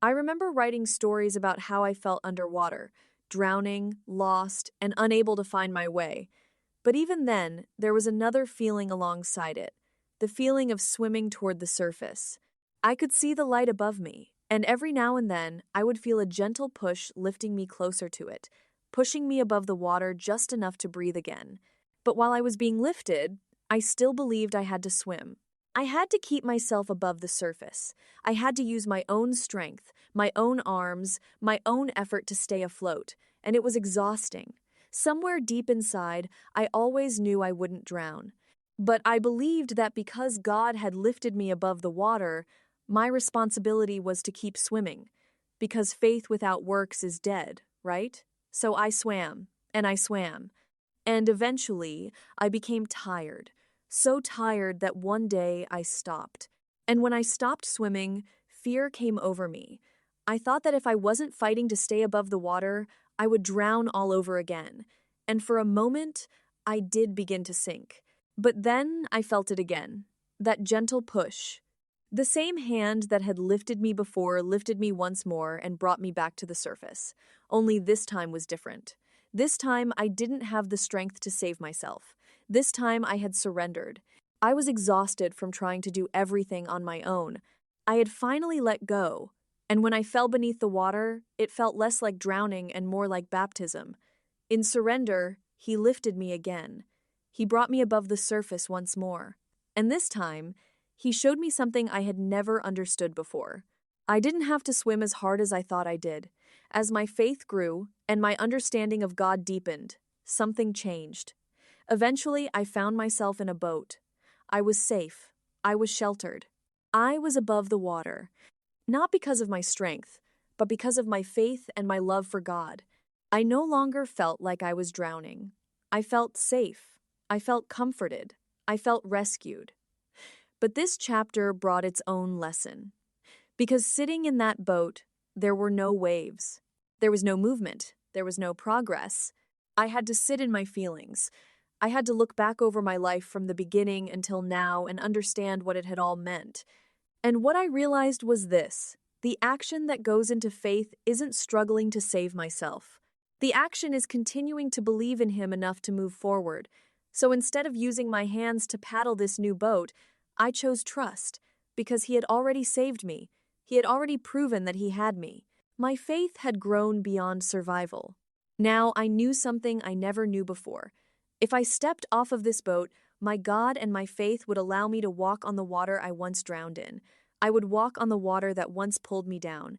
I remember writing stories about how I felt underwater, drowning, lost, and unable to find my way. But even then, there was another feeling alongside it, the feeling of swimming toward the surface. I could see the light above me, and every now and then I would feel a gentle push lifting me closer to it, pushing me above the water just enough to breathe again. But while I was being lifted, I still believed I had to swim. I had to keep myself above the surface. I had to use my own strength, my own arms, my own effort to stay afloat, and it was exhausting. Somewhere deep inside, I always knew I wouldn't drown. But I believed that because God had lifted me above the water, my responsibility was to keep swimming. Because faith without works is dead, right? So I swam, and I swam. And eventually, I became tired. So tired that one day I stopped. And when I stopped swimming, fear came over me. I thought that if I wasn't fighting to stay above the water, I would drown all over again. And for a moment, I did begin to sink. But then I felt it again. That gentle push. The same hand that had lifted me before lifted me once more and brought me back to the surface. Only this time was different. This time I didn't have the strength to save myself. This time I had surrendered. I was exhausted from trying to do everything on my own. I had finally let go, and when I fell beneath the water, it felt less like drowning and more like baptism. In surrender, he lifted me again. He brought me above the surface once more. And this time, he showed me something I had never understood before. I didn't have to swim as hard as I thought I did. As my faith grew and my understanding of God deepened, something changed. Eventually, I found myself in a boat. I was safe. I was sheltered. I was above the water, not because of my strength, but because of my faith and my love for God. I no longer felt like I was drowning. I felt safe. I felt comforted. I felt rescued. But this chapter brought its own lesson. Because sitting in that boat, there were no waves. There was no movement. There was no progress. I had to sit in my feelings. I had to look back over my life from the beginning until now and understand what it had all meant. And what I realized was this: the action that goes into faith isn't struggling to save myself. The action is continuing to believe in Him enough to move forward. So instead of using my hands to paddle this new boat, I chose trust, because He had already saved me. He had already proven that He had me. My faith had grown beyond survival. Now I knew something I never knew before. If I stepped off of this boat, my God and my faith would allow me to walk on the water I once drowned in. I would walk on the water that once pulled me down.